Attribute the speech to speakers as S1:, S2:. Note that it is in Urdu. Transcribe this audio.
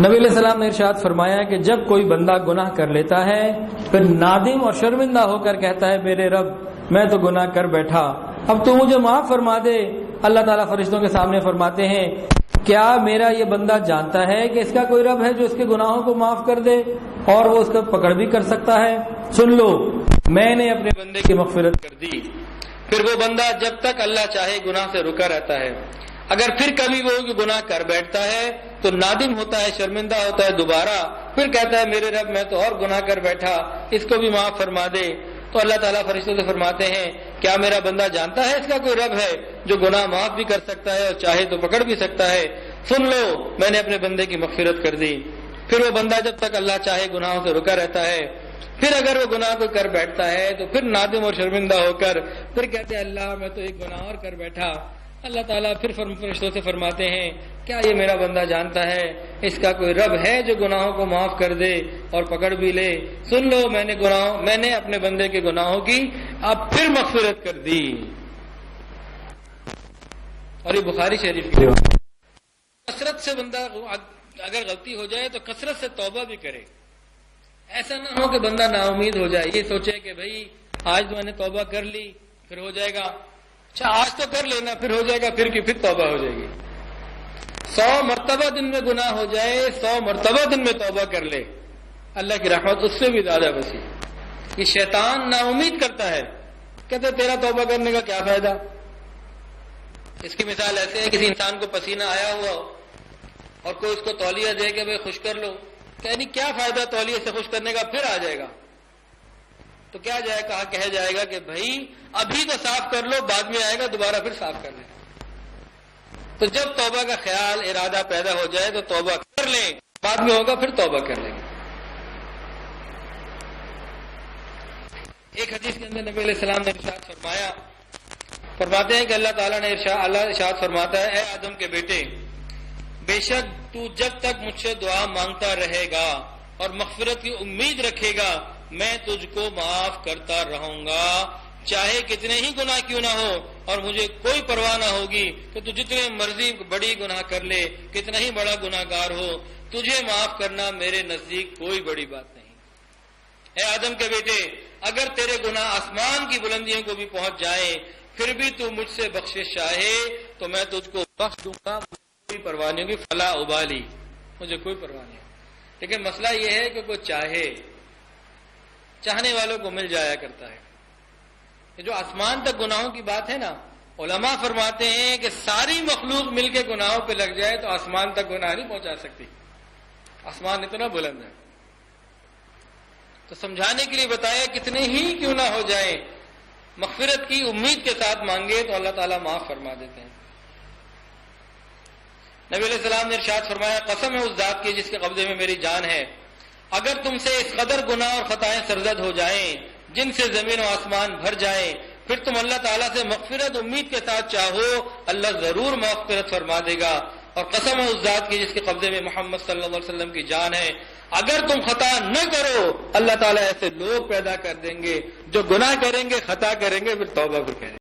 S1: نبی علیہ السلام نے ارشاد فرمایا کہ جب کوئی بندہ گناہ کر لیتا ہے پھر نادم اور شرمندہ ہو کر کہتا ہے میرے رب میں تو گناہ کر بیٹھا، اب تو مجھے معاف فرما دے، اللہ تعالیٰ فرشتوں کے سامنے فرماتے ہیں کیا میرا یہ بندہ جانتا ہے کہ اس کا کوئی رب ہے جو اس کے گناہوں کو معاف کر دے اور وہ اس کا پکڑ بھی کر سکتا ہے؟ سن لو، میں نے اپنے بندے کی مغفرت کر دی۔ پھر وہ بندہ جب تک اللہ چاہے گناہ سے رکا رہتا ہے، اگر پھر کبھی وہ گناہ کر بیٹھتا ہے تو نادم ہوتا ہے، شرمندہ ہوتا ہے، دوبارہ پھر کہتا ہے میرے رب میں تو اور گناہ کر بیٹھا، اس کو بھی معاف فرما دے، تو اللہ تعالیٰ فرشتوں سے فرماتے ہیں کیا میرا بندہ جانتا ہے اس کا کوئی رب ہے جو گناہ معاف بھی کر سکتا ہے اور چاہے تو پکڑ بھی سکتا ہے؟ سن لو، میں نے اپنے بندے کی مغفرت کر دی۔ پھر وہ بندہ جب تک اللہ چاہے گناہوں سے رکا رہتا ہے، پھر اگر وہ گناہ کو کر بیٹھتا ہے تو پھر نادم اور شرمندہ ہو کر پھر کہتے ہیں اللہ میں تو ایک گناہ اور کر بیٹھا۔ اللہ تعالیٰ پھر فرشتوں سے فرماتے ہیں کیا یہ میرا بندہ جانتا ہے اس کا کوئی رب ہے جو گناہوں کو معاف کر دے اور پکڑ بھی لے؟ سن لو، میں نے اپنے بندے کے گناہوں کی اب پھر مغفرت کر دی۔ اور یہ بخاری شریف کی بات۔ کثرت سے بندہ اگر غلطی ہو جائے تو کثرت سے توبہ بھی کرے، ایسا نہ ہو کہ بندہ نا امید ہو جائے، یہ سوچے کہ بھائی آج تو میں نے توبہ کر لی پھر ہو جائے گا، اچھا آج تو کر لینا پھر ہو جائے گا، پھر توبہ ہو جائے گی۔ 100 مرتبہ دن میں گناہ ہو جائے، 100 مرتبہ دن میں توبہ کر لے، اللہ کی رحمت اس سے بھی زیادہ وسیع۔ یہ شیطان نا امید کرتا ہے، کہتے تیرا توبہ کرنے کا کیا فائدہ؟ اس کی مثال ایسے ہے کسی انسان کو پسینہ آیا ہوا ہو اور کوئی اس کو تولیہ دے کہ بھائی خوش کر لو، یعنی کیا فائدہ تولیہ سے خوش کرنے کا، پھر آ جائے گا تو کیا کہا جائے گا کہ بھائی ابھی تو صاف کر لو، بعد میں آئے گا دوبارہ پھر صاف کر لیں۔ تو جب توبہ کا خیال ارادہ پیدا ہو جائے تو توبہ کر لیں، بعد میں ہوگا پھر توبہ کر لیں گے۔ ایک حدیث کے اندر نبی علیہ السلام نے ارشاد فرماتے ہیں کہ اللہ تعالیٰ نے ارشاد فرماتا ہے اے آدم کے بیٹے، بے شک تو جب تک مجھ سے دعا مانگتا رہے گا اور مغفرت کی امید رکھے گا میں تجھ کو معاف کرتا رہوں گا، چاہے کتنے ہی گناہ کیوں نہ ہو، اور مجھے کوئی پرواہ نہ ہوگی کہ تو جتنے مرضی بڑی گناہ کر لے، کتنا ہی بڑا گناہ گار ہو، تجھے معاف کرنا میرے نزدیک کوئی بڑی بات نہیں۔ اے آدم کے بیٹے، اگر تیرے گناہ آسمان کی بلندیوں کو بھی پہنچ جائیں پھر بھی تو مجھ سے بخشش چاہے تو میں تجھ کو بخش دوں گا، مجھے کوئی پرواہ نہیں ہوگی، فلا ابالی، مجھے کوئی پرواہ نہیں۔ لیکن مسئلہ یہ ہے کہ کوئی چاہنے والوں کو مل جایا کرتا ہے۔ یہ جو آسمان تک گناہوں کی بات ہے نا، علماء فرماتے ہیں کہ ساری مخلوق مل کے گناہوں پہ لگ جائے تو آسمان تک گناہ نہیں پہنچا سکتی، آسمان اتنا بلند ہے۔ تو سمجھانے کے لیے بتایا کتنے ہی کیوں نہ ہو جائیں، مغفرت کی امید کے ساتھ مانگے تو اللہ تعالیٰ معاف فرما دیتے ہیں۔ نبی علیہ السلام نے ارشاد فرمایا قسم ہے اس ذات کی جس کے قبضے میں میری جان ہے، اگر تم سے اس قدر گناہ اور خطائیں سرزد ہو جائیں جن سے زمین و آسمان بھر جائیں پھر تم اللہ تعالیٰ سے مغفرت امید کے ساتھ چاہو اللہ ضرور مغفرت فرما دے گا، اور قسم ہے اس ذات کی جس کے قبضے میں محمد صلی اللہ علیہ وسلم کی جان ہے، اگر تم خطا نہ کرو اللہ تعالیٰ ایسے لوگ پیدا کر دیں گے جو گناہ کریں گے، خطا کریں گے، پھر توبہ بھی کریں گے۔